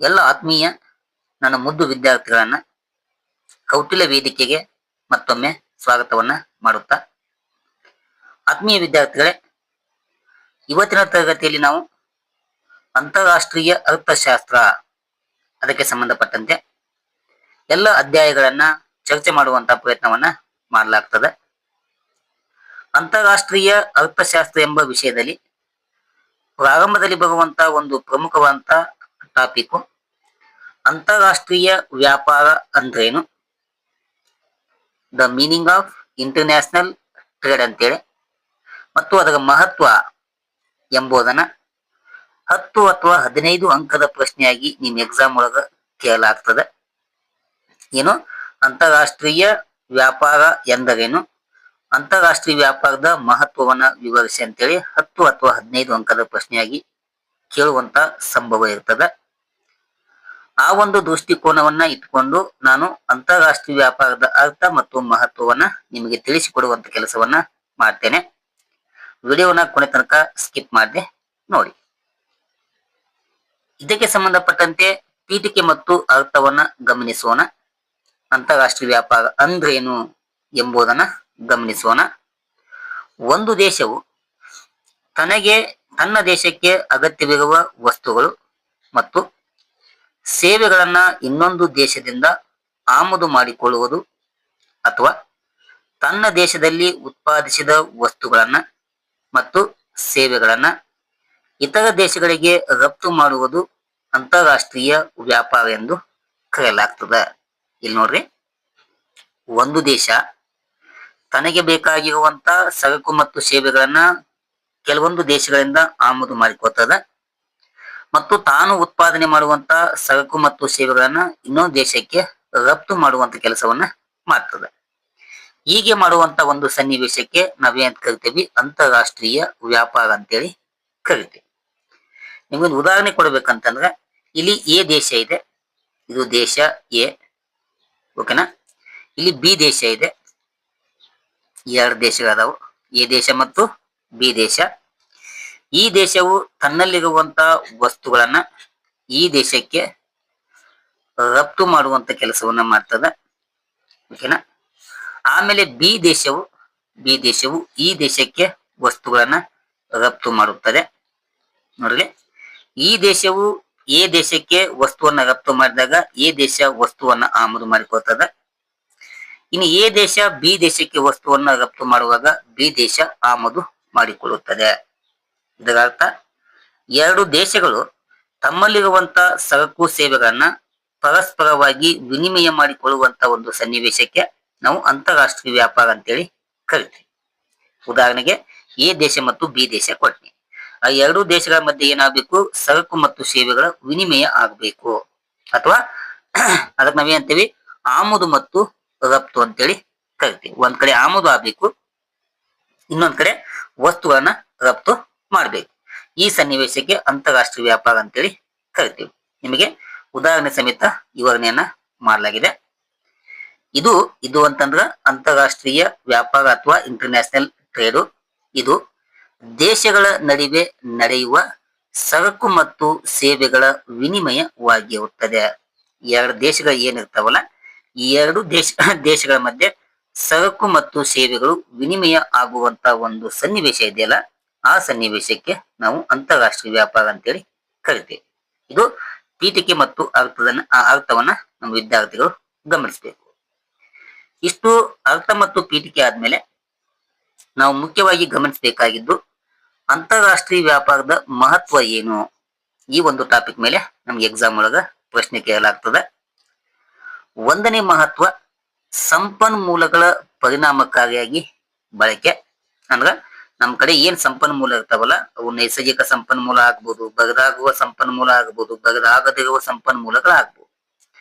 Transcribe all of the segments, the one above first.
ಎಲ್ಲ ಆತ್ಮೀಯ ನನ್ನ ಮುದ್ದು ವಿದ್ಯಾರ್ಥಿಗಳನ್ನ ಕೌಟಿಲ್ಯ ವೇದಿಕೆಗೆ ಮತ್ತೊಮ್ಮೆ ಸ್ವಾಗತವನ್ನ ಮಾಡುತ್ತಾ, ಆತ್ಮೀಯ ವಿದ್ಯಾರ್ಥಿಗಳೇ, ಇವತ್ತಿನ ತರಗತಿಯಲ್ಲಿ ನಾವು ಅಂತಾರಾಷ್ಟ್ರೀಯ ಅರ್ಥಶಾಸ್ತ್ರ ಅದಕ್ಕೆ ಸಂಬಂಧಪಟ್ಟಂತೆ ಎಲ್ಲ ಅಧ್ಯಾಯಗಳನ್ನ ಚರ್ಚೆ ಮಾಡುವಂತಹ ಪ್ರಯತ್ನವನ್ನ ಮಾಡಲಾಗ್ತದೆ. ಅಂತಾರಾಷ್ಟ್ರೀಯ ಅರ್ಥಶಾಸ್ತ್ರ ಎಂಬ ವಿಷಯದಲ್ಲಿ ಪ್ರಾರಂಭದಲ್ಲಿ ಬರುವಂತಹ ಒಂದು ಪ್ರಮುಖವಾದಂತಹ ಟಾಪಿಕ್ ಅಂತಾರಾಷ್ಟ್ರೀಯ ವ್ಯಾಪಾರ ಅಂದ್ರೇನು, the meaning of international trade ಅಂತೇಳಿ, ಮತ್ತು ಅದರ ಮಹತ್ವ ಎಂಬುದನ್ನ 10 ಅಥವಾ 15 ಅಂಕದ ಪ್ರಶ್ನೆಯಾಗಿ ನಿಮ್ಮ ಎಕ್ಸಾಮ್ ಒಳಗ ಕೇಳಲಾಗ್ತದೆ. ಏನು ಅಂತಾರಾಷ್ಟ್ರೀಯ ವ್ಯಾಪಾರ ಎಂದರೇನು, ಅಂತಾರಾಷ್ಟ್ರೀಯ ವ್ಯಾಪಾರದ ಮಹತ್ವವನ್ನ ವಿವರಿಸಿ ಅಂತೇಳಿ 10 ಅಥವಾ 15 ಅಂಕದ ಪ್ರಶ್ನೆಯಾಗಿ ಕೇಳುವಂತ ಸಂಭವ ಇರ್ತದೆ. ಆ ಒಂದು ದೃಷ್ಟಿಕೋನವನ್ನ ಇಟ್ಕೊಂಡು ನಾನು ಅಂತಾರಾಷ್ಟ್ರೀಯ ವ್ಯಾಪಾರದ ಅರ್ಥ ಮತ್ತು ಮಹತ್ವವನ್ನ ನಿಮಗೆ ತಿಳಿಸಿಕೊಡುವಂತ ಕೆಲಸವನ್ನ ಮಾಡ್ತೇನೆ. ವಿಡಿಯೋನ ಕೊನೆ ತನಕ ಸ್ಕಿಪ್ ಮಾಡದೆ ನೋಡಿ. ಇದಕ್ಕೆ ಸಂಬಂಧಪಟ್ಟಂತೆ ಪೀಠಿಕೆ ಮತ್ತು ಅರ್ಥವನ್ನ ಗಮನಿಸೋಣ. ಅಂತಾರಾಷ್ಟ್ರೀಯ ವ್ಯಾಪಾರ ಅಂದ್ರೇನು ಎಂಬುದನ್ನ ಗಮನಿಸೋಣ. ಒಂದು ದೇಶವು ತನ್ನ ದೇಶಕ್ಕೆ ಅಗತ್ಯವಿರುವ ವಸ್ತುಗಳು ಮತ್ತು ಸೇವೆಗಳನ್ನ ಇನ್ನೊಂದು ದೇಶದಿಂದ ಆಮದು ಮಾಡಿಕೊಳ್ಳುವುದು ಅಥವಾ ತನ್ನ ದೇಶದಲ್ಲಿ ಉತ್ಪಾದಿಸಿದ ವಸ್ತುಗಳನ್ನ ಮತ್ತು ಸೇವೆಗಳನ್ನ ಇತರ ದೇಶಗಳಿಗೆ ರಫ್ತು ಮಾಡುವುದು ಅಂತಾರಾಷ್ಟ್ರೀಯ ವ್ಯಾಪಾರ ಎಂದು ಕರೆಯಲಾಗ್ತದೆ. ಇಲ್ಲಿ ನೋಡ್ರಿ, ಒಂದು ದೇಶ ತನಗೆ ಬೇಕಾಗಿರುವಂತ ಸರಕು ಮತ್ತು ಸೇವೆಗಳನ್ನ ಕೆಲವೊಂದು ದೇಶಗಳಿಂದ ಆಮದು ಮಾಡಿಕೊಳ್ತದ ಮತ್ತು ತಾನು ಉತ್ಪಾದನೆ ಮಾಡುವಂತ ಸರಕು ಮತ್ತು ಸೇವೆಗಳನ್ನ ಇನ್ನೊಂದು ದೇಶಕ್ಕೆ ರಫ್ತು ಮಾಡುವಂತ ಕೆಲಸವನ್ನ ಮಾಡ್ತದೆ. ಹೀಗೆ ಮಾಡುವಂತ ಒಂದು ಸನ್ನಿವೇಶಕ್ಕೆ ನಾವೇನ್ ಕರಿತೀವಿ, ಅಂತಾರಾಷ್ಟ್ರೀಯ ವ್ಯಾಪಾರ ಅಂತೇಳಿ ಕರಿತೀವಿ. ನಿಮ್ಗೊಂದು ಉದಾಹರಣೆ ಕೊಡ್ಬೇಕಂತಂದ್ರೆ, ಇಲ್ಲಿ ಎ ದೇಶ ಇದೆ, ಇದು ದೇಶ ಎ, ಓಕೆನಾ. ಇಲ್ಲಿ ಬಿ ದೇಶ ಇದೆ, 2 ದೇಶಗಳದಾವು, ಎ ದೇಶ ಮತ್ತು ಬಿ ದೇಶ. ಈ ದೇಶವು ತನ್ನಲ್ಲಿರುವಂತ ವಸ್ತುಗಳನ್ನ ಈ ದೇಶಕ್ಕೆ ರಫ್ತು ಮಾಡುವಂತ ಕೆಲಸವನ್ನ ಮಾಡ್ತದೆ, ಓಕೆನಾ. ಆಮೇಲೆ ಬಿ ದೇಶವು ಈ ದೇಶಕ್ಕೆ ವಸ್ತುಗಳನ್ನ ರಫ್ತು ಮಾಡುತ್ತದೆ. ನೋಡ್ರಿ, ಈ ದೇಶವು ಎ ದೇಶಕ್ಕೆ ವಸ್ತುವನ್ನ ರಫ್ತು ಮಾಡಿದಾಗ ಎ ದೇಶ ವಸ್ತುವನ್ನ ಆಮದು ಮಾಡಿಕೊಳ್ತದೆ. ಇನ್ನು ಎ ದೇಶ ಬಿ ದೇಶಕ್ಕೆ ವಸ್ತುವನ್ನ ರಫ್ತು ಮಾಡುವಾಗ ಬಿ ದೇಶ ಆಮದು ಮಾಡಿಕೊಳ್ಳುತ್ತದೆ. ಇದರ ಅರ್ಥ, 2 ದೇಶಗಳು ತಮ್ಮಲ್ಲಿರುವಂತ ಸರಕು ಸೇವೆಗಳನ್ನ ಪರಸ್ಪರವಾಗಿ ವಿನಿಮಯ ಮಾಡಿಕೊಳ್ಳುವಂತ ಒಂದು ಸನ್ನಿವೇಶಕ್ಕೆ ನಾವು ಅಂತಾರಾಷ್ಟ್ರೀಯ ವ್ಯಾಪಾರ ಅಂತೇಳಿ ಕರಿತೀವಿ. ಉದಾಹರಣೆಗೆ ಎ ದೇಶ ಮತ್ತು ಬಿ ದೇಶ ಕೊಡ್ತೀನಿ. ಆ 2 ದೇಶಗಳ ಮಧ್ಯೆ ಏನಾಗಬೇಕು, ಸರಕು ಮತ್ತು ಸೇವೆಗಳ ವಿನಿಮಯ ಆಗಬೇಕು, ಅಥವಾ ಅದಕ್ಕೆ ನಾವೇಂತೀವಿ ಆಮದು ಮತ್ತು ರಫ್ತು ಅಂತೇಳಿ ಕರಿತೀವಿ. ಒಂದ್ ಕಡೆ ಆಮದು ಆಗ್ಬೇಕು, ಇನ್ನೊಂದ್ ಕಡೆ ವಸ್ತುಗಳನ್ನ ರಫ್ತು ಮಾಡ್ಬೇಕು. ಈ ಸನ್ನಿವೇಶಕ್ಕೆ ಅಂತಾರಾಷ್ಟ್ರೀಯ ವ್ಯಾಪಾರ ಅಂತೇಳಿ ಕರಿತೀವಿ. ನಿಮಗೆ ಉದಾಹರಣೆ ಸಮೇತ ವಿವರಣೆಯನ್ನ ಮಾಡಲಾಗಿದೆ. ಇದು ಅಂತಂದ್ರ ಅಂತಾರಾಷ್ಟ್ರೀಯ ವ್ಯಾಪಾರ ಅಥವಾ ಇಂಟರ್ನ್ಯಾಷನಲ್ ಟ್ರೇಡ್. ಇದು ದೇಶಗಳ ನಡುವೆ ನಡೆಯುವ ಸರಕು ಮತ್ತು ಸೇವೆಗಳ ವಿನಿಮಯವಾಗಿರುತ್ತದೆ. 2 ದೇಶಗಳು ಏನಿರ್ತಾವಲ್ಲ, ಈ 2 ದೇಶಗಳ ಮಧ್ಯೆ ಸರಕು ಮತ್ತು ಸೇವೆಗಳು ವಿನಿಮಯ ಆಗುವಂತ ಒಂದು ಸನ್ನಿವೇಶ ಇದೆಯಲ್ಲ, ಆ ಸನ್ನಿವೇಶಕ್ಕೆ ನಾವು ಅಂತಾರಾಷ್ಟ್ರೀಯ ವ್ಯಾಪಾರ ಅಂತೇಳಿ ಕರಿತೀವಿ. ಇದು ಪೀಠಿಕೆ ಮತ್ತು ಅರ್ಥವನ್ನ ನಮ್ಮ ವಿದ್ಯಾರ್ಥಿಗಳು ಗಮನಿಸಬೇಕು. ಇಷ್ಟು ಅರ್ಥ ಮತ್ತು ಪೀಠಿಕೆ ಆದ್ಮೇಲೆ ನಾವು ಮುಖ್ಯವಾಗಿ ಗಮನಿಸಬೇಕಾಗಿದ್ದು ಅಂತಾರಾಷ್ಟ್ರೀಯ ವ್ಯಾಪಾರದ ಮಹತ್ವ ಏನು. ಈ ಒಂದು ಟಾಪಿಕ್ ಮೇಲೆ ನಮ್ಗೆ ಎಕ್ಸಾಮ್ ಒಳಗ ಪ್ರಶ್ನೆ ಕೇಳಲಾಗ್ತದೆ. 1ನೇ ಮಹತ್ವ, ಸಂಪನ್ಮೂಲಗಳ ಪರಿಣಾಮಕಾರಿಯಾಗಿ ಬಳಕೆ. ಅಂದ್ರ ನಮ್ ಕಡೆ ಏನ್ ಸಂಪನ್ಮೂಲ ಇರ್ತಾವಲ್ಲ, ಅವು ನೈಸರ್ಗಿಕ ಸಂಪನ್ಮೂಲ ಆಗ್ಬೋದು, ಬಗದಾಗುವ ಸಂಪನ್ಮೂಲ ಆಗ್ಬೋದು, ಬಗದಾಗದಿರುವ ಸಂಪನ್ಮೂಲಗಳಾಗ್ಬೋದು.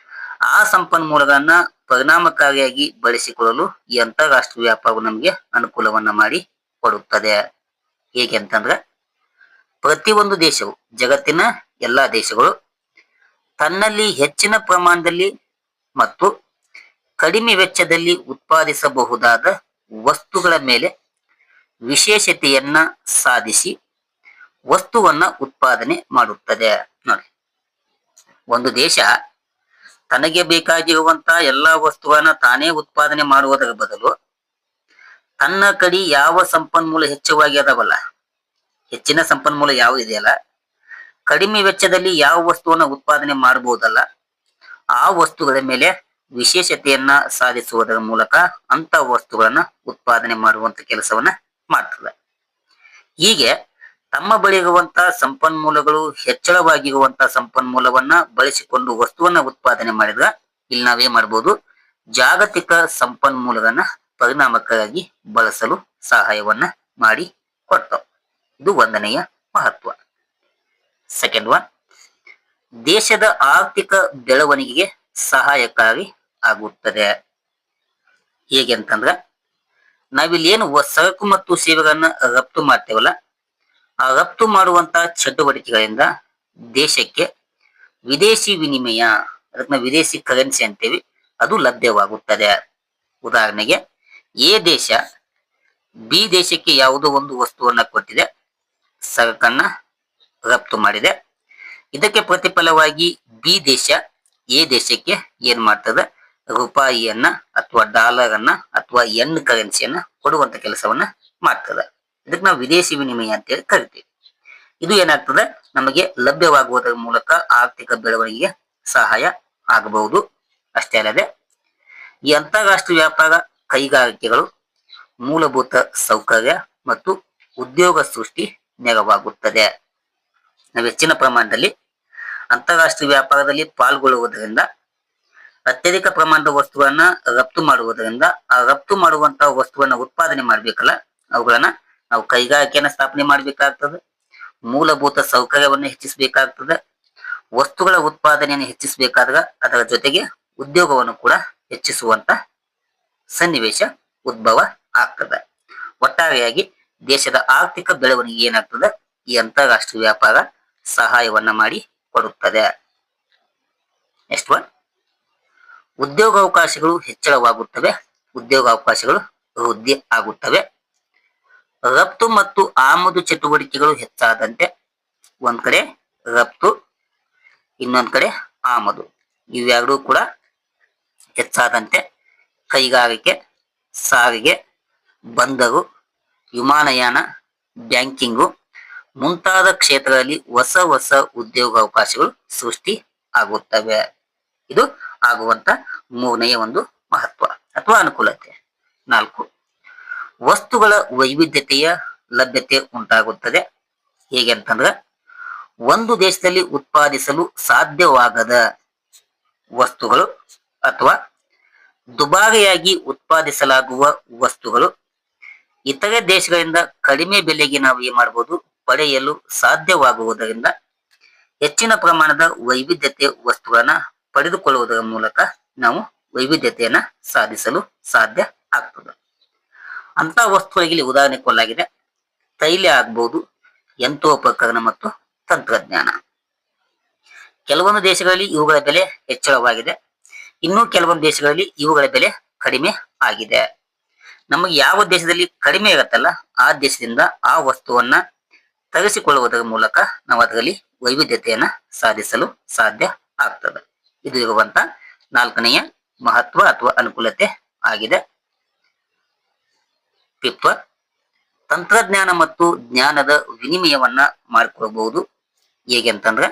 ಆ ಸಂಪನ್ಮೂಲಗಳನ್ನ ಪರಿಣಾಮಕಾರಿಯಾಗಿ ಬಳಸಿಕೊಳ್ಳಲು ಈ ಅಂತಾರಾಷ್ಟ್ರೀಯ ವ್ಯಾಪಾರವು ನಮಗೆ ಅನುಕೂಲವನ್ನ ಮಾಡಿ ಕೊಡುತ್ತದೆ. ಹೇಗೆ ಅಂತಂದ್ರೆ, ಪ್ರತಿಯೊಂದು ದೇಶವು, ಜಗತ್ತಿನ ಎಲ್ಲಾ ದೇಶಗಳು ತನ್ನಲ್ಲಿ ಹೆಚ್ಚಿನ ಪ್ರಮಾಣದಲ್ಲಿ ಮತ್ತು ಕಡಿಮೆ ವೆಚ್ಚದಲ್ಲಿ ಉತ್ಪಾದಿಸಬಹುದಾದ ವಸ್ತುಗಳ ಮೇಲೆ ವಿಶೇಷತೆಯನ್ನ ಸಾಧಿಸಿ ವಸ್ತುವನ್ನ ಉತ್ಪಾದನೆ ಮಾಡುತ್ತದೆ. ನೋಡಿ, ಒಂದು ದೇಶ ತನಗೆ ಬೇಕಾಗಿರುವಂತ ಎಲ್ಲಾ ವಸ್ತುಗಳನ್ನ ತಾನೇ ಉತ್ಪಾದನೆ ಮಾಡುವುದರ ಬದಲು ತನ್ನ ಕಡೆ ಯಾವ ಸಂಪನ್ಮೂಲ ಹೆಚ್ಚವಾಗಿ ಅದಾವಲ್ಲ, ಹೆಚ್ಚಿನ ಸಂಪನ್ಮೂಲ ಯಾವ ಇದೆಯಲ್ಲ, ಕಡಿಮೆ ವೆಚ್ಚದಲ್ಲಿ ಯಾವ ವಸ್ತುವನ್ನ ಉತ್ಪಾದನೆ ಮಾಡಬಹುದಲ್ಲ, ಆ ವಸ್ತುಗಳ ಮೇಲೆ ವಿಶೇಷತೆಯನ್ನ ಸಾಧಿಸುವುದರ ಮೂಲಕ ಅಂತ ವಸ್ತುಗಳನ್ನ ಉತ್ಪಾದನೆ ಮಾಡುವಂತ ಕೆಲಸವನ್ನ ಮಾಡ್ತದೆ. ಹೀಗೆ ತಮ್ಮ ಬಳಿ ಇರುವಂತಹ ಸಂಪನ್ಮೂಲಗಳು ಹೆಚ್ಚಳವಾಗಿರುವಂತಹ ಸಂಪನ್ಮೂಲವನ್ನ ಬಳಸಿಕೊಂಡು ವಸ್ತುವನ್ನ ಉತ್ಪಾದನೆ ಮಾಡಿದ್ರ ಇಲ್ಲಿ ನಾವೇನ್ ಮಾಡಬಹುದು, ಜಾಗತಿಕ ಸಂಪನ್ಮೂಲಗಳನ್ನ ಪರಿಣಾಮಕಾರಿಯಾಗಿ ಬಳಸಲು ಸಹಾಯವನ್ನ ಮಾಡಿ ಕೊಡ್ತಾವ. ಇದು ಒಂದನೆಯ ಮಹತ್ವ. ಸೆಕೆಂಡ್ ಒನ್, ದೇಶದ ಆರ್ಥಿಕ ಬೆಳವಣಿಗೆಗೆ ಸಹಾಯಕಾರಿ ಆಗುತ್ತದೆ. ಹೇಗೆ ಅಂತಂದ್ರ, ನಾವಿಲ್ಲಿ ಏನು ಸರಕು ಮತ್ತು ಸೇವೆಗಳನ್ನ ರಫ್ತು ಮಾಡ್ತೇವಲ್ಲ, ಆ ರಫ್ತು ಮಾಡುವಂತ ಚಟುವಟಿಕೆಗಳಿಂದ ದೇಶಕ್ಕೆ ವಿದೇಶಿ ವಿನಿಮಯ, ಅದಕ್ಕೆ ನಾವು ವಿದೇಶಿ ಕರೆನ್ಸಿ ಅಂತೇವಿ, ಅದು ಲಭ್ಯವಾಗುತ್ತದೆ. ಉದಾಹರಣೆಗೆ ಎ ದೇಶ ಬಿ ದೇಶಕ್ಕೆ ಯಾವುದೋ ಒಂದು ವಸ್ತುವನ್ನ ಕೊಟ್ಟಿದೆ, ಸರಕನ್ನ ರಫ್ತು ಮಾಡಿದೆ. ಇದಕ್ಕೆ ಪ್ರತಿಫಲವಾಗಿ ಬಿ ದೇಶ ಎ ದೇಶಕ್ಕೆ ಏನ್ ಮಾಡ್ತದೆ, ರೂಪಾಯಿಯನ್ನ ಅಥವಾ ಡಾಲರ್ ಅನ್ನ ಅಥವಾ ಎನ್ ಕರೆನ್ಸಿಯನ್ನ ಕೊಡುವಂತ ಕೆಲಸವನ್ನ ಮಾಡ್ತದೆ. ಇದಕ್ಕೆ ನಾವು ವಿದೇಶಿ ವಿನಿಮಯ ಅಂತೇಳಿ ಕರಿತೀವಿ. ಇದು ಏನಾಗ್ತದೆ, ನಮಗೆ ಲಭ್ಯವಾಗುವುದರ ಮೂಲಕ ಆರ್ಥಿಕ ಬೆಳವಣಿಗೆಗೆ ಸಹಾಯ ಆಗಬಹುದು. ಅಷ್ಟೇ ಅಲ್ಲದೆ ಈ ಅಂತಾರಾಷ್ಟ್ರೀಯ ವ್ಯಾಪಾರ ಕೈಗಾರಿಕೆಗಳು ಮೂಲಭೂತ ಸೌಕರ್ಯ ಮತ್ತು ಉದ್ಯೋಗ ಸೃಷ್ಟಿ ನೆರವಾಗುತ್ತದೆ. ನಾವು ಹೆಚ್ಚಿನ ಪ್ರಮಾಣದಲ್ಲಿ ಅಂತಾರಾಷ್ಟ್ರೀಯ ವ್ಯಾಪಾರದಲ್ಲಿ ಪಾಲ್ಗೊಳ್ಳುವುದರಿಂದ ಅತ್ಯಧಿಕ ಪ್ರಮಾಣದ ವಸ್ತುಗಳನ್ನ ರಫ್ತು ಮಾಡುವುದರಿಂದ ಆ ರಫ್ತು ಮಾಡುವಂತಹ ವಸ್ತುವನ್ನ ಉತ್ಪಾದನೆ ಮಾಡ್ಬೇಕಲ್ಲ, ಅವುಗಳನ್ನ ನಾವು ಕೈಗಾರಿಕೆಯನ್ನ ಸ್ಥಾಪನೆ ಮಾಡ್ಬೇಕಾಗ್ತದೆ, ಮೂಲಭೂತ ಸೌಕರ್ಯವನ್ನು ಹೆಚ್ಚಿಸಬೇಕಾಗ್ತದೆ, ವಸ್ತುಗಳ ಉತ್ಪಾದನೆಯನ್ನು ಹೆಚ್ಚಿಸಬೇಕಾದ್ರೆ ಅದರ ಜೊತೆಗೆ ಉದ್ಯೋಗವನ್ನು ಕೂಡ ಹೆಚ್ಚಿಸುವಂತ ಸನ್ನಿವೇಶ ಉದ್ಭವ ಆಗ್ತದೆ. ಒಟ್ಟಾರೆಯಾಗಿ ದೇಶದ ಆರ್ಥಿಕ ಬೆಳವಣಿಗೆ ಏನಾಗ್ತದೆ, ಈ ಅಂತಾರಾಷ್ಟ್ರೀಯ ವ್ಯಾಪಾರ ಸಹಾಯವನ್ನ ಮಾಡಿ ಕೊಡುತ್ತದೆ. ನೆಕ್ಸ್ಟ್ ಒನ್, ಉದ್ಯೋಗಾವಕಾಶಗಳು ಹೆಚ್ಚಳವಾಗುತ್ತವೆ, ಉದ್ಯೋಗಾವಕಾಶಗಳು ವೃದ್ಧಿ ಆಗುತ್ತವೆ. ರಫ್ತು ಮತ್ತು ಆಮದು ಚಟುವಟಿಕೆಗಳು ಹೆಚ್ಚಾದಂತೆ ಒಂದ್ ಕಡೆ ರಫ್ತು, ಇನ್ನೊಂದ್ ಕಡೆ ಆಮದು, ಇವೆರಡೂ ಕೂಡ ಹೆಚ್ಚಾದಂತೆ ಕೈಗಾರಿಕೆ, ಸಾರಿಗೆ, ಬಂದರು, ವಿಮಾನಯಾನ, ಬ್ಯಾಂಕಿಂಗು ಮುಂತಾದ ಕ್ಷೇತ್ರಗಳಲ್ಲಿ ಹೊಸ ಹೊಸ ಉದ್ಯೋಗಾವಕಾಶಗಳು ಸೃಷ್ಟಿ ಆಗುತ್ತವೆ. ಇದು ಆಗುವಂತ ಮೂರನೆಯ ಒಂದು ಮಹತ್ವ ಅಥವಾ ಅನುಕೂಲತೆ. 4, ವಸ್ತುಗಳ ವೈವಿಧ್ಯತೆಯ ಲಭ್ಯತೆ ಉಂಟಾಗುತ್ತದೆ. ಹೇಗೆ ಅಂತಂದ್ರೆ, ಒಂದು ದೇಶದಲ್ಲಿ ಉತ್ಪಾದಿಸಲು ಸಾಧ್ಯವಾಗದ ವಸ್ತುಗಳು ಅಥವಾ ದುಬಾರಿಯಾಗಿ ಉತ್ಪಾದಿಸಲಾಗುವ ವಸ್ತುಗಳು ಇತರೆ ದೇಶಗಳಿಂದ ಕಡಿಮೆ ಬೆಲೆಗೆ ನಾವು ಏನ್ ಮಾಡಬಹುದು, ಪಡೆಯಲು ಸಾಧ್ಯವಾಗುವುದರಿಂದ ಹೆಚ್ಚಿನ ಪ್ರಮಾಣದ ವೈವಿಧ್ಯತೆ ವಸ್ತುಗಳನ್ನ ಪಡೆದುಕೊಳ್ಳುವುದರ ಮೂಲಕ ನಾವು ವೈವಿಧ್ಯತೆಯನ್ನ ಸಾಧಿಸಲು ಸಾಧ್ಯ ಆಗ್ತದೆ. ಅಂತ ವಸ್ತುಗಳಿಗೆ ಉದಾಹರಣೆ ಕೊಡಲಾಗಿದೆ. ತೈಲ ಆಗ್ಬಹುದು, ಯಂತ್ರೋಪಕರಣ ಮತ್ತು ತಂತ್ರಜ್ಞಾನ. ಕೆಲವೊಂದು ದೇಶಗಳಲ್ಲಿ ಇವುಗಳ ಬೆಲೆ ಹೆಚ್ಚಳವಾಗಿದೆ, ಇನ್ನು ಕೆಲವೊಂದು ದೇಶಗಳಲ್ಲಿ ಇವುಗಳ ಬೆಲೆ ಕಡಿಮೆ ಆಗಿದೆ. ನಮಗೆ ಯಾವ ದೇಶದಲ್ಲಿ ಕಡಿಮೆ ಇರುತ್ತಲ್ಲ, ಆ ದೇಶದಿಂದ ಆ ವಸ್ತುವನ್ನ ತರಿಸಿಕೊಳ್ಳುವುದರ ಮೂಲಕ ನಾವು ಅದರಲ್ಲಿ ವೈವಿಧ್ಯತೆಯನ್ನ ಸಾಧಿಸಲು ಸಾಧ್ಯ ಆಗ್ತದೆ. ಇದು ಇರುವಂತ 4ನೆಯ ಮಹತ್ವ ಅಥವಾ ಅನುಕೂಲತೆ ಆಗಿದೆ. 5th, ತಂತ್ರಜ್ಞಾನ ಮತ್ತು ಜ್ಞಾನದ ವಿನಿಮಯವನ್ನ ಮಾಡಿಕೊಳ್ಳಬಹುದು. ಹೇಗೆ ಅಂತಂದ್ರೆ,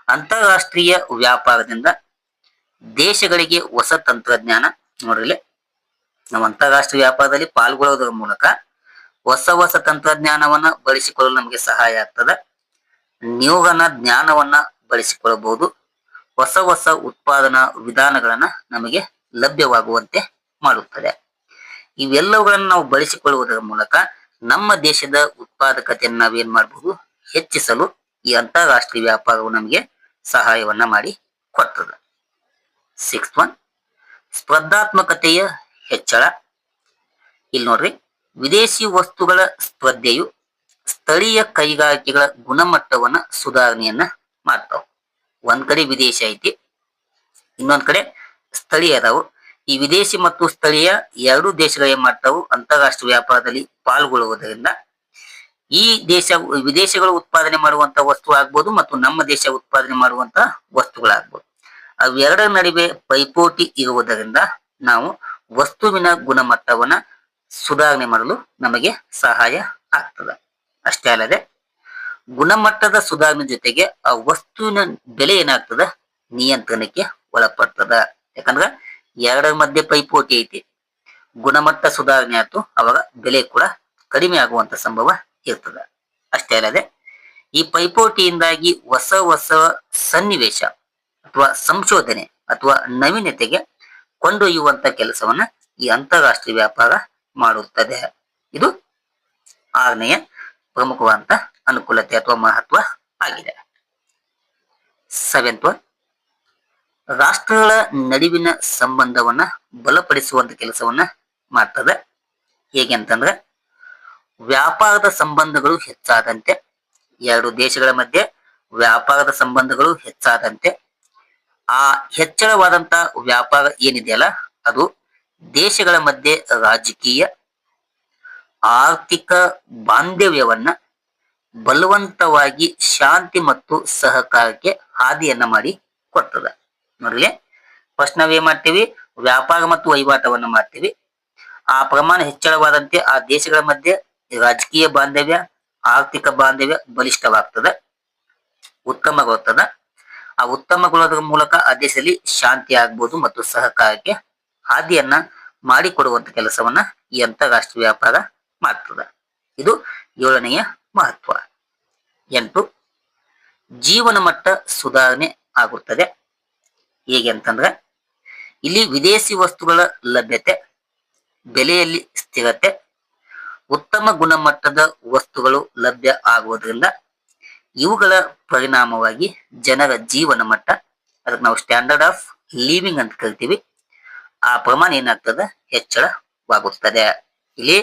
ಅಂತಾರಾಷ್ಟ್ರೀಯ ವ್ಯಾಪಾರದಿಂದ ದೇಶಗಳಿಗೆ ಹೊಸ ತಂತ್ರಜ್ಞಾನ, ನೋಡ್ರಿ ನಾವು ಅಂತಾರಾಷ್ಟ್ರೀಯ ವ್ಯಾಪಾರದಲ್ಲಿ ಪಾಲ್ಗೊಳ್ಳೋದ್ರ ಮೂಲಕ ಹೊಸ ಹೊಸ ತಂತ್ರಜ್ಞಾನವನ್ನ ಬಳಸಿಕೊಳ್ಳಲು ನಮಗೆ ಸಹಾಯ ಆಗ್ತದೆ. ನ್ಯೂಗನ ಜ್ಞಾನವನ್ನ ಬಳಸಿಕೊಳ್ಳಬಹುದು. ಹೊಸ ಹೊಸ ಉತ್ಪಾದನಾ ವಿಧಾನಗಳನ್ನ ನಮಗೆ ಲಭ್ಯವಾಗುವಂತೆ ಮಾಡುತ್ತದೆ. ಇವೆಲ್ಲವುಗಳನ್ನು ನಾವು ಬಳಸಿಕೊಳ್ಳುವುದರ ಮೂಲಕ ನಮ್ಮ ದೇಶದ ಉತ್ಪಾದಕತೆಯನ್ನು ನಾವೇನ್ ಮಾಡಬಹುದು, ಹೆಚ್ಚಿಸಲು ಈ ಅಂತಾರಾಷ್ಟ್ರೀಯ ವ್ಯಾಪಾರವು ನಮಗೆ ಸಹಾಯವನ್ನ ಮಾಡಿ ಕೊಡ್ತದೆ. 6th ಒನ್, ಸ್ಪರ್ಧಾತ್ಮಕತೆಯ ಹೆಚ್ಚಳ. ಇಲ್ಲಿ ನೋಡ್ರಿ, ವಿದೇಶಿ ವಸ್ತುಗಳ ಸ್ಪರ್ಧೆಯು ಸ್ಥಳೀಯ ಕೈಗಾರಿಕೆಗಳ ಗುಣಮಟ್ಟವನ್ನ ಸುಧಾರಣೆಯನ್ನ ಮಾಡ್ತಾವ. ಒಂದ್ ಕಡೆ ವಿದೇಶಿ ಐತಿ, ಇನ್ನೊಂದ್ ಕಡೆ ಸ್ಥಳೀಯ ಅದಾವು. ಈ ವಿದೇಶಿ ಮತ್ತು ಸ್ಥಳೀಯ ಎರಡೂ ದೇಶಗಳು ಏನ್ ಮಾಡ್ತಾವು, ಅಂತಾರಾಷ್ಟ್ರೀಯ ವ್ಯಾಪಾರದಲ್ಲಿ ಪಾಲ್ಗೊಳ್ಳುವುದರಿಂದ ಈ ದೇಶ ವಿದೇಶಗಳು ಉತ್ಪಾದನೆ ಮಾಡುವಂತ ವಸ್ತು ಆಗ್ಬೋದು ಮತ್ತು ನಮ್ಮ ದೇಶ ಉತ್ಪಾದನೆ ಮಾಡುವಂತ ವಸ್ತುಗಳಾಗ್ಬೋದು. ಅವೆರಡರ ನಡುವೆ ಪೈಪೋಟಿ ಇರುವುದರಿಂದ ನಾವು ವಸ್ತುವಿನ ಗುಣಮಟ್ಟವನ್ನ ಸುಧಾರಣೆ ಮಾಡಲು ನಮಗೆ ಸಹಾಯ ಆಗ್ತದೆ. ಅಷ್ಟೇ ಅಲ್ಲದೆ ಗುಣಮಟ್ಟದ ಸುಧಾರಣೆ ಜೊತೆಗೆ ಆ ವಸ್ತುವಿನ ಬೆಲೆ ಏನಾಗ್ತದ ನಿಯಂತ್ರಣಕ್ಕೆ ಒಳಪಡ್ತದ. ಯಾಕಂದ್ರ ಎರಡರ ಮಧ್ಯೆ ಪೈಪೋಟಿ ಐತಿ. ಗುಣಮಟ್ಟ ಸುಧಾರಣೆ ಆಯ್ತು, ಅವಾಗ ಬೆಲೆ ಕೂಡ ಕಡಿಮೆ ಆಗುವಂತ ಸಂಭವ ಇರ್ತದ. ಅಷ್ಟೇ ಅಲ್ಲದೆ ಈ ಪೈಪೋಟಿಯಿಂದಾಗಿ ಹೊಸ ಹೊಸ ಸನ್ನಿವೇಶ ಅಥವಾ ಸಂಶೋಧನೆ ಅಥವಾ ನವೀನತೆಗೆ ಕೊಂಡೊಯ್ಯುವಂತ ಕೆಲಸವನ್ನ ಈ ಅಂತಾರಾಷ್ಟ್ರೀಯ ವ್ಯಾಪಾರ ಮಾಡುತ್ತದೆ. ಇದು ಆರನೆಯ ಪ್ರಮುಖವಾದಂತ ಅನುಕೂಲತೆ ಅಥವಾ ಮಹತ್ವ ಆಗಿದೆ. ಸೆವೆಂತ್ ಒನ್, ರಾಷ್ಟ್ರಗಳ ನಡುವಿನ ಸಂಬಂಧವನ್ನ ಬಲಪಡಿಸುವಂತ ಕೆಲಸವನ್ನ ಮಾಡ್ತದೆ. ಹೇಗೆ ಅಂತಂದ್ರೆ ವ್ಯಾಪಾರದ ಸಂಬಂಧಗಳು ಹೆಚ್ಚಾದಂತೆ, ಎರಡು ದೇಶಗಳ ಮಧ್ಯೆ ವ್ಯಾಪಾರದ ಸಂಬಂಧಗಳು ಹೆಚ್ಚಾದಂತೆ ಆ ಹೆಚ್ಚಳವಾದಂತ ವ್ಯಾಪಾರ ಏನಿದೆಯಲ್ಲ ಅದು ದೇಶಗಳ ಮಧ್ಯೆ ರಾಜಕೀಯ ಆರ್ಥಿಕ ಬಾಂಧವ್ಯವನ್ನ ಬಲವಂತವಾಗಿ ಶಾಂತಿ ಮತ್ತು ಸಹಕಾರಕ್ಕೆ ಹಾದಿಯನ್ನ ಮಾಡಿ ಕೊಡ್ತದ. ನೋಡ್ರಿ, ಫಸ್ಟ್ ನಾವೇನ್ ಮಾಡ್ತೀವಿ, ವ್ಯಾಪಾರ ಮತ್ತು ವಹಿವಾಟವನ್ನ ಮಾಡ್ತೀವಿ. ಆ ಪ್ರಮಾಣ ಹೆಚ್ಚಳವಾದಂತೆ ಆ ದೇಶಗಳ ಮಧ್ಯೆ ರಾಜಕೀಯ ಬಾಂಧವ್ಯ ಆರ್ಥಿಕ ಬಾಂಧವ್ಯ ಬಲಿಷ್ಠವಾಗ್ತದೆ, ಉತ್ತಮಗೊಳ್ತದ. ಆ ಉತ್ತಮಗೊಳ್ಳೋದ್ರ ಮೂಲಕ ಆ ದೇಶದಲ್ಲಿ ಶಾಂತಿ ಆಗ್ಬೋದು ಮತ್ತು ಸಹಕಾರಕ್ಕೆ ಹಾದಿಯನ್ನ ಮಾಡಿಕೊಡುವಂತ ಕೆಲಸವನ್ನ ಈ ಅಂತಾರಾಷ್ಟ್ರೀಯ ವ್ಯಾಪಾರ ಮಾಡ್ತದ. ಇದು ಏಳನೆಯ ಮಹತ್ವ. 8, ಜೀವನ ಮಟ್ಟ ಸುಧಾರಣೆ ಆಗುತ್ತದೆ. ಹೇಗೆ ಅಂತಂದ್ರೆ ಇಲ್ಲಿ ವಿದೇಶಿ ವಸ್ತುಗಳ ಲಭ್ಯತೆ, ಬೆಲೆಯಲ್ಲಿ ಸ್ಥಿರತೆ, ಉತ್ತಮ ಗುಣಮಟ್ಟದ ವಸ್ತುಗಳು ಲಭ್ಯ ಆಗುವುದರಿಂದ ಇವುಗಳ ಪರಿಣಾಮವಾಗಿ ಜನರ ಜೀವನ ಮಟ್ಟ, ಅದಕ್ಕೆ ನಾವು ಸ್ಟ್ಯಾಂಡರ್ಡ್ ಆಫ್ ಲಿವಿಂಗ್ ಅಂತ ಕರಿತೀವಿ, ಆ ಪ್ರಮಾಣ ಏನಾಗ್ತದೆ ಹೆಚ್ಚಳವಾಗುತ್ತದೆ. ಇಲ್ಲಿ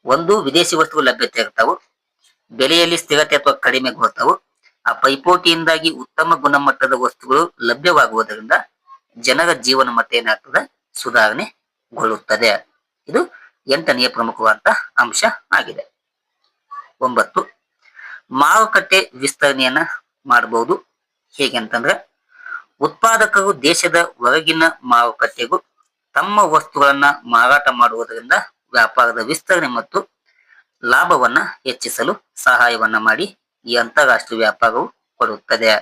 ಒಂದು ವಿದೇಶಿ ವಸ್ತುಗಳು ಲಭ್ಯತೆ ಇರ್ತಾವು, ಬೆಲೆಯಲ್ಲಿ ಸ್ಥಿರತೆ ಅಥವಾ ಕಡಿಮೆಗೊಳ್ತಾವು. ಆ ಪೈಪೋಟಿಯಿಂದಾಗಿ ಉತ್ತಮ ಗುಣಮಟ್ಟದ ವಸ್ತುಗಳು ಲಭ್ಯವಾಗುವುದರಿಂದ ಜನರ ಜೀವನ ಮಟ್ಟ ಏನಾಗ್ತದೆ ಸುಧಾರಣೆಗೊಳ್ಳುತ್ತದೆ. ಇದು 8ನೆಯ ಪ್ರಮುಖವಾದ ಅಂಶ ಆಗಿದೆ. 9, ಮಾರುಕಟ್ಟೆ ವಿಸ್ತರಣೆಯನ್ನ ಮಾಡಬಹುದು. ಹೇಗೆ ಅಂತಂದ್ರೆ ಉತ್ಪಾದಕರು ದೇಶದ ಹೊರಗಿನ ಮಾರುಕಟ್ಟೆಗೂ ತಮ್ಮ ವಸ್ತುಗಳನ್ನ ಮಾರಾಟ ಮಾಡುವುದರಿಂದ ವ್ಯಾಪಾರದ ವಿಸ್ತರಣೆ ಮತ್ತು ಲಾಭವನ್ನ ಹೆಚ್ಚಿಸಲು ಸಹಾಯವನ್ನ ಮಾಡಿ ಈ ಅಂತಾರಾಷ್ಟ್ರೀಯ ವ್ಯಾಪಾರವು ಕೊಡುತ್ತದೆ.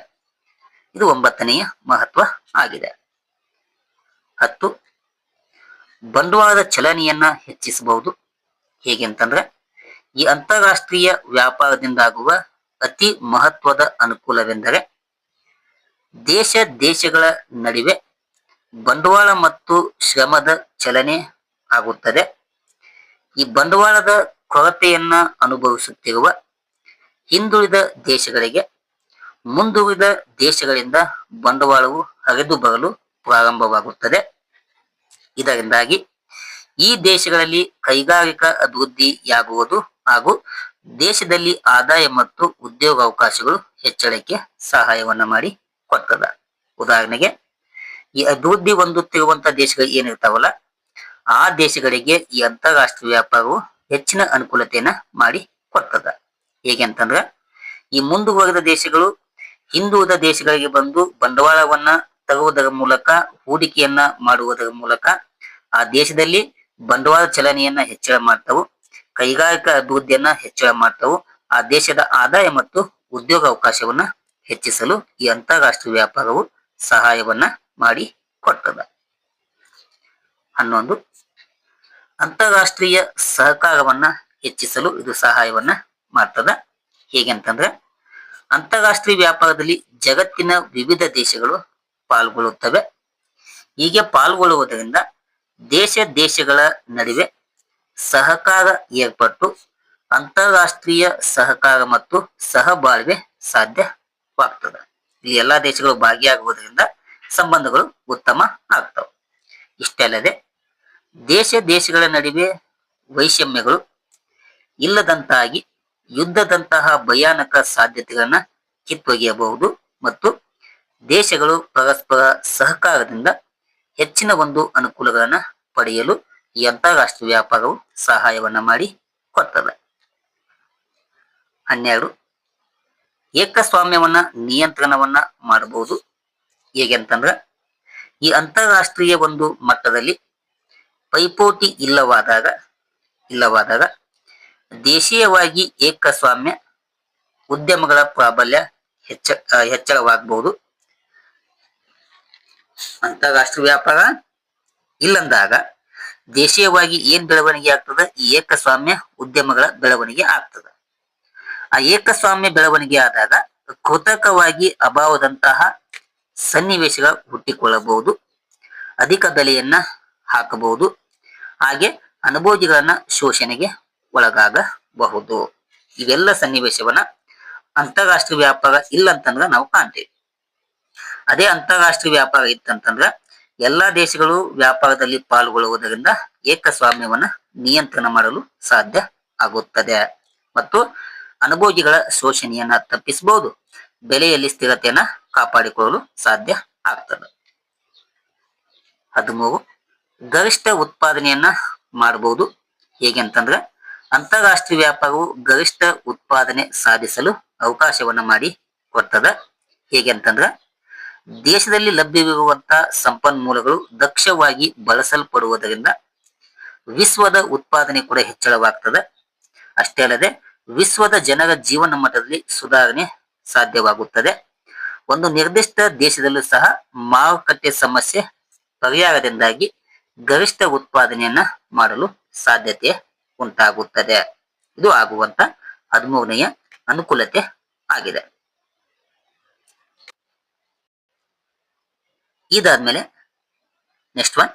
ಇದು 9ನೆಯ ಮಹತ್ವ ಆಗಿದೆ. 10, ಬಂಡವಾಳದ ಚಲನೆಯನ್ನ ಹೆಚ್ಚಿಸಬಹುದು. ಹೇಗೆ ಅಂತಂದ್ರೆ ಈ ಅಂತಾರಾಷ್ಟ್ರೀಯ ವ್ಯಾಪಾರದಿಂದಾಗುವ ಅತಿ ಮಹತ್ವದ ಅನುಕೂಲವೆಂದರೆ ದೇಶಗಳ ನಡುವೆ ಬಂಡವಾಳ ಮತ್ತು ಶ್ರಮದ ಚಲನೆ ಆಗುತ್ತದೆ. ಈ ಬಂಡವಾಳದ ಕೊರತೆಯನ್ನ ಅನುಭವಿಸುತ್ತಿರುವ ಹಿಂದುಳಿದ ದೇಶಗಳಿಗೆ ಮುಂದುವರಿದ ದೇಶಗಳಿಂದ ಬಂಡವಾಳವು ಹರಿದು ಬರಲು ಪ್ರಾರಂಭವಾಗುತ್ತದೆ. ಇದರಿಂದಾಗಿ ಈ ದೇಶಗಳಲ್ಲಿ ಕೈಗಾರಿಕಾ ಅಭಿವೃದ್ಧಿಯಾಗುವುದು ಹಾಗೂ ದೇಶದಲ್ಲಿ ಆದಾಯ ಮತ್ತು ಉದ್ಯೋಗಾವಕಾಶಗಳು ಹೆಚ್ಚಳಕ್ಕೆ ಸಹಾಯವನ್ನ ಮಾಡಿ ಕೊಡ್ತದ. ಉದಾಹರಣೆಗೆ ಈ ಅಭಿವೃದ್ಧಿ ಹೊಂದುತ್ತಿರುವಂತಹ ದೇಶಗಳು ಏನಿರ್ತಾವಲ್ಲ ಆ ದೇಶಗಳಿಗೆ ಈ ಅಂತಾರಾಷ್ಟ್ರೀಯ ವ್ಯಾಪಾರವು ಹೆಚ್ಚಿನ ಅನುಕೂಲತೆಯನ್ನ ಮಾಡಿ ಕೊಡ್ತದ. ಹೇಗೆ ಅಂತಂದ್ರೆ ಈ ಮುಂದುವರೆದ ದೇಶಗಳು ಹಿಂದುಳಿದ ದೇಶಗಳಿಗೆ ಬಂದು ಬಂಡವಾಳವನ್ನ ತರುವುದರ ಮೂಲಕ ಹೂಡಿಕೆಯನ್ನ ಮಾಡುವುದರ ಮೂಲಕ ಆ ದೇಶದಲ್ಲಿ ಬಂಡವಾಳ ಚಲನೆಯನ್ನ ಹೆಚ್ಚಳ ಮಾಡ್ತಾವು, ಕೈಗಾರಿಕಾ ಅಭಿವೃದ್ಧಿಯನ್ನ ಹೆಚ್ಚಳ ಮಾಡ್ತಾವು, ಆ ದೇಶದ ಆದಾಯ ಮತ್ತು ಉದ್ಯೋಗ ಅವಕಾಶವನ್ನ ಹೆಚ್ಚಿಸಲು ಈ ಅಂತಾರಾಷ್ಟ್ರೀಯ ವ್ಯಾಪಾರವು ಸಹಾಯವನ್ನ ಮಾಡಿ ಕೊಡ್ತದ. 11, ಅಂತಾರಾಷ್ಟ್ರೀಯ ಸಹಕಾರವನ್ನ ಹೆಚ್ಚಿಸಲು ಇದು ಸಹಾಯವನ್ನ ಮಾಡ್ತದ. ಹೇಗೆ ಅಂತಂದ್ರೆ ಅಂತಾರಾಷ್ಟ್ರೀಯ ವ್ಯಾಪಾರದಲ್ಲಿ ಜಗತ್ತಿನ ವಿವಿಧ ದೇಶಗಳು ಪಾಲ್ಗೊಳ್ಳುತ್ತವೆ. ಹೀಗೆ ಪಾಲ್ಗೊಳ್ಳುವುದರಿಂದ ದೇಶಗಳ ನಡುವೆ ಸಹಕಾರ ಏರ್ಪಟ್ಟು ಅಂತಾರಾಷ್ಟ್ರೀಯ ಸಹಕಾರ ಮತ್ತು ಸಹಬಾಳ್ವೆ ಸಾಧ್ಯವಾಗ್ತದೆ. ಈ ಎಲ್ಲಾ ದೇಶಗಳು ಭಾಗಿಯಾಗುವುದರಿಂದ ಸಂಬಂಧಗಳು ಉತ್ತಮ ಆಗ್ತವೆ. ಇಷ್ಟೇ ಅಲ್ಲದೆ ದೇಶಗಳ ನಡುವೆ ವೈಷಮ್ಯಗಳು ಇಲ್ಲದಂತಾಗಿ ಯುದ್ಧದಂತಹ ಭಯಾನಕ ಸಾಧ್ಯತೆಗಳನ್ನ ಕಿತ್ತೊಗೆಯಬಹುದು ಮತ್ತು ದೇಶಗಳು ಪರಸ್ಪರ ಸಹಕಾರದಿಂದ ಹೆಚ್ಚಿನ ಒಂದು ಅನುಕೂಲಗಳನ್ನ ಪಡೆಯಲು ಈ ಅಂತಾರಾಷ್ಟ್ರೀಯ ವ್ಯಾಪಾರವು ಸಹಾಯವನ್ನ ಮಾಡಿ ಕೊಡ್ತದೆ. 12 ಏಕಸ್ವಾಮ್ಯವನ್ನ ನಿಯಂತ್ರಣವನ್ನ ಮಾಡಬಹುದು. ಹೇಗೆ ಅಂತಂದ್ರ ಈ ಅಂತಾರಾಷ್ಟ್ರೀಯ ಒಂದು ಮಟ್ಟದಲ್ಲಿ ಪೈಪೋಟಿ ಇಲ್ಲವಾದಾಗ ದೇಶೀಯವಾಗಿ ಏಕಸ್ವಾಮ್ಯ ಉದ್ಯಮಗಳ ಪ್ರಾಬಲ್ಯ ಹೆಚ್ಚಳವಾಗಬಹುದು. ಅಂತಾರಾಷ್ಟ್ರೀಯ ವ್ಯಾಪಾರ ಇಲ್ಲಂದಾಗ ದೇಶೀಯವಾಗಿ ಏನ್ ಬೆಳವಣಿಗೆ ಆಗ್ತದ, ಈ ಏಕಸ್ವಾಮ್ಯ ಉದ್ಯಮಗಳ ಬೆಳವಣಿಗೆ ಆಗ್ತದ. ಆ ಏಕಸ್ವಾಮ್ಯ ಬೆಳವಣಿಗೆ ಆದಾಗ ಕೃತಕವಾಗಿ ಅಭಾವದಂತಹ ಸನ್ನಿವೇಶಗಳು ಹುಟ್ಟಿಕೊಳ್ಳಬಹುದು, ಅಧಿಕ ಬೆಲೆಯನ್ನ ಹಾಕಬಹುದು, ಹಾಗೆ ಅನುಭೋಗಿಗಳನ್ನ ಶೋಷಣೆಗೆ ಒಳಗಾಗಬಹುದು. ಇವೆಲ್ಲ ಸನ್ನಿವೇಶವನ್ನ ಅಂತಾರಾಷ್ಟ್ರೀಯ ವ್ಯಾಪಾರ ಇಲ್ಲ ಅಂತಂದ್ರ ನಾವು ಕಾಣ್ತೇವೆ. ಅದೇ ಅಂತಾರಾಷ್ಟ್ರೀಯ ವ್ಯಾಪಾರ ಇತ್ತಂತಂದ್ರ ಎಲ್ಲಾ ದೇಶಗಳು ವ್ಯಾಪಾರದಲ್ಲಿ ಪಾಲ್ಗೊಳ್ಳುವುದರಿಂದ ಏಕಸ್ವಾಮ್ಯವನ್ನ ನಿಯಂತ್ರಣ ಮಾಡಲು ಸಾಧ್ಯ ಆಗುತ್ತದೆ ಮತ್ತು ಅನುಭೋಗಿಗಳ ಶೋಷಣೆಯನ್ನ ತಪ್ಪಿಸಬಹುದು, ಬೆಲೆಯಲ್ಲಿ ಸ್ಥಿರತೆಯನ್ನ ಕಾಪಾಡಿಕೊಳ್ಳಲು ಸಾಧ್ಯ ಆಗ್ತದೆ. 13 ಗರಿಷ್ಠ ಉತ್ಪಾದನೆಯನ್ನ ಮಾಡಬಹುದು. ಹೇಗೆ ಅಂತಂದ್ರ ಅಂತಾರಾಷ್ಟ್ರೀಯ ವ್ಯಾಪಾರವು ಗರಿಷ್ಠ ಉತ್ಪಾದನೆ ಸಾಧಿಸಲು ಅವಕಾಶವನ್ನ ಮಾಡಿ ಕೊಡ್ತದ. ಹೇಗೆ ಅಂತಂದ್ರ ದೇಶದಲ್ಲಿ ಲಭ್ಯವಿರುವಂತಹ ಸಂಪನ್ಮೂಲಗಳು ದಕ್ಷವಾಗಿ ಬಳಸಲ್ಪಡುವುದರಿಂದ ವಿಶ್ವದ ಉತ್ಪಾದನೆ ಕೂಡ ಹೆಚ್ಚಳವಾಗ್ತದೆ. ಅಷ್ಟೇ ಅಲ್ಲದೆ ವಿಶ್ವದ ಜನರ ಜೀವನ ಮಟ್ಟದಲ್ಲಿ ಸುಧಾರಣೆ ಸಾಧ್ಯವಾಗುತ್ತದೆ. ಒಂದು ನಿರ್ದಿಷ್ಟ ದೇಶದಲ್ಲೂ ಸಹ ಮಾರುಕಟ್ಟೆ ಸಮಸ್ಯೆ ಪರಿಹಾರದಿಂದಾಗಿ ಗರಿಷ್ಠ ಉತ್ಪಾದನೆಯನ್ನ ಮಾಡಲು ಸಾಧ್ಯತೆ ಉಂಟಾಗುತ್ತದೆ. ಇದು ಆಗುವಂತ 13ನೆಯ ಅನುಕೂಲತೆ ಆಗಿದೆ. ಇದಾದ್ಮೇಲೆ ನೆಕ್ಸ್ಟ್ ಒನ್,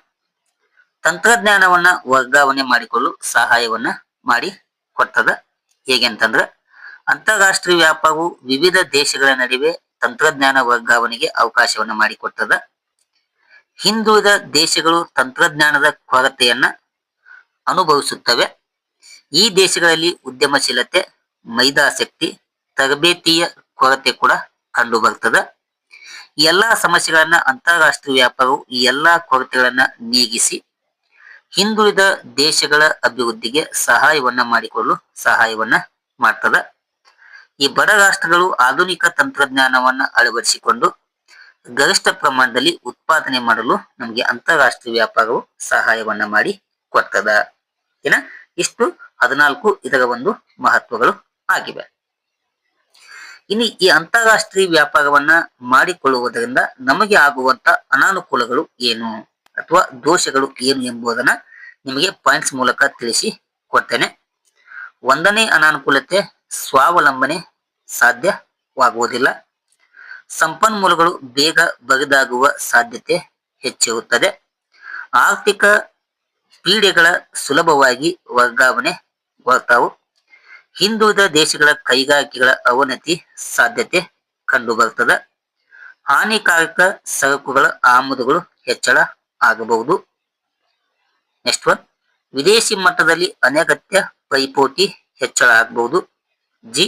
ತಂತ್ರಜ್ಞಾನವನ್ನ ವರ್ಗಾವಣೆ ಮಾಡಿಕೊಳ್ಳಲು ಸಹಾಯವನ್ನ ಮಾಡಿ ಕೊಡ್ತದ. ಹೇಗೆ ಅಂತಂದ್ರ ಅಂತಾರಾಷ್ಟ್ರೀಯ ವ್ಯಾಪಾರವು ವಿವಿಧ ದೇಶಗಳ ನಡುವೆ ತಂತ್ರಜ್ಞಾನ ವರ್ಗಾವಣೆಗೆ ಅವಕಾಶವನ್ನ ಮಾಡಿಕೊಡ್ತದ. ಹಿಂದುಳಿದ ದೇಶಗಳು ತಂತ್ರಜ್ಞಾನದ ಕೊರತೆಯನ್ನ ಅನುಭವಿಸುತ್ತವೆ. ಈ ದೇಶಗಳಲ್ಲಿ ಉದ್ಯಮಶೀಲತೆ, ಮೈದಾಸಕ್ತಿ, ತರಬೇತಿಯ ಕೊರತೆ ಕೂಡ ಕಂಡು ಬರ್ತದ. ಈ ಎಲ್ಲಾ ಸಮಸ್ಯೆಗಳನ್ನ ಅಂತಾರಾಷ್ಟ್ರೀಯ ವ್ಯಾಪಾರವು ಈ ಎಲ್ಲಾ ಕೊರತೆಗಳನ್ನ ನೀಗಿಸಿ ಹಿಂದುಳಿದ ದೇಶಗಳ ಅಭಿವೃದ್ಧಿಗೆ ಸಹಾಯವನ್ನ ಮಾಡ್ತದ. ಈ ಬಡ ರಾಷ್ಟ್ರಗಳು ಆಧುನಿಕ ತಂತ್ರಜ್ಞಾನವನ್ನ ಅಳವಡಿಸಿಕೊಂಡು ಗರಿಷ್ಠ ಪ್ರಮಾಣದಲ್ಲಿ ಉತ್ಪಾದನೆ ಮಾಡಲು ನಮಗೆ ಅಂತಾರಾಷ್ಟ್ರೀಯ ವ್ಯಾಪಾರವು ಸಹಾಯವನ್ನ ಮಾಡಿ ಕೊಡ್ತದ. ಇಷ್ಟು 14 ಇದರ ಒಂದು ಮಹತ್ವಗಳು ಆಗಿವೆ. ಇನ್ನು ಈ ಅಂತಾರಾಷ್ಟ್ರೀಯ ವ್ಯಾಪಾರವನ್ನ ಮಾಡಿಕೊಳ್ಳುವುದರಿಂದ ನಮಗೆ ಆಗುವಂತ ಅನಾನುಕೂಲಗಳು ಏನು ಅಥವಾ ದೋಷಗಳು ಏನು ಎಂಬುದನ್ನ ನಿಮಗೆ ಪಾಯಿಂಟ್ಸ್ ಮೂಲಕ ತಿಳಿಸಿ ಕೊಡ್ತೇನೆ. 1ನೇ ಅನಾನುಕೂಲತೆ, ಸ್ವಾವಲಂಬನೆ ಸಾಧ್ಯವಾಗುವುದಿಲ್ಲ. ಸಂಪನ್ಮೂಲಗಳು ಬೇಗ ಬರಿದಾಗುವ ಸಾಧ್ಯತೆ ಹೆಚ್ಚಿರುತ್ತದೆ. ಆರ್ಥಿಕ ಪೀಡೆಗಳ ಸುಲಭವಾಗಿ ವರ್ಗಾವಣೆ ಬರ್ತಾವು. ಹಿಂದುಳಿದ ದೇಶಗಳ ಕೈಗಾರಿಕೆಗಳ ಅವನತಿ ಸಾಧ್ಯತೆ ಕಂಡು ಬರ್ತದೆ. ಹಾನಿಕಾರಕ ಸರಕುಗಳ ಆಮದುಗಳು ಹೆಚ್ಚಳ ಆಗಬಹುದು. ನೆಕ್ಸ್ಟ್ ಒನ್, ವಿದೇಶಿ ಮಟ್ಟದಲ್ಲಿ ಅನಗತ್ಯ ಪೈಪೋಟಿ ಹೆಚ್ಚಳ ಆಗಬಹುದು. ಜಿ,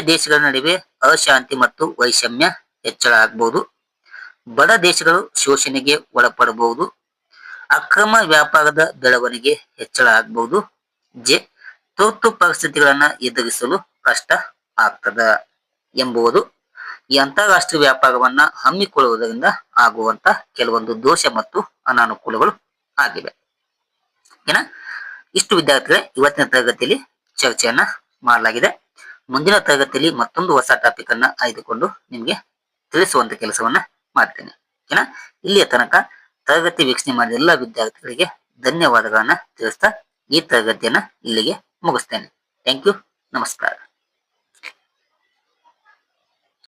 ದೇಶಗಳ ನಡುವೆ ಅಶಾಂತಿ ಮತ್ತು ವೈಷಮ್ಯ ಹೆಚ್ಚಳ ಆಗಬಹುದು. ಬಡ ದೇಶಗಳು ಶೋಷಣೆಗೆ ಒಳಪಡಬಹುದು. ಅಕ್ರಮ ವ್ಯಾಪಾರದ ಬೆಳವಣಿಗೆ ಹೆಚ್ಚಳ ಆಗಬಹುದು. ಜೆ, ತುರ್ತು ಪರಿಸ್ಥಿತಿಗಳನ್ನ ಎದುರಿಸಲು ಕಷ್ಟ ಆಗ್ತದ ಎಂಬುದು ಈ ಅಂತಾರಾಷ್ಟ್ರೀಯ ವ್ಯಾಪಾರವನ್ನ ಹಮ್ಮಿಕೊಳ್ಳುವುದರಿಂದ ಆಗುವಂತ ಕೆಲವೊಂದು ದೋಷ ಮತ್ತು ಅನಾನುಕೂಲಗಳು ಆಗಿವೆ. ಇಷ್ಟು ವಿದ್ಯಾರ್ಥಿಗಳೇ ಇವತ್ತಿನ ತರಗತಿಯಲ್ಲಿ ಚರ್ಚೆಯನ್ನ ಮಾಡಲಾಗಿದೆ. ಮುಂದಿನ ತರಗತಿಯಲ್ಲಿ ಮತ್ತೊಂದು ಹೊಸ ಟಾಪಿಕ್ ಅನ್ನ ಆಯ್ದುಕೊಂಡು ನಿಮ್ಗೆ ತಿಳಿಸುವಂತ ಕೆಲಸವನ್ನ ಮಾಡ್ತೇನೆ. ಇಲ್ಲಿಯ ತನಕ ತರಗತಿ ವೀಕ್ಷಣೆ ಮಾಡಿದ ಎಲ್ಲ ವಿದ್ಯಾರ್ಥಿಗಳಿಗೆ ಧನ್ಯವಾದಗಳನ್ನ ತಿಳಿಸ್ತಾ ಈ ತರಗತಿಯನ್ನ ಇಲ್ಲಿಗೆ ಮುಗಿಸ್ತೇನೆ. Thank you. ನಮಸ್ಕಾರ.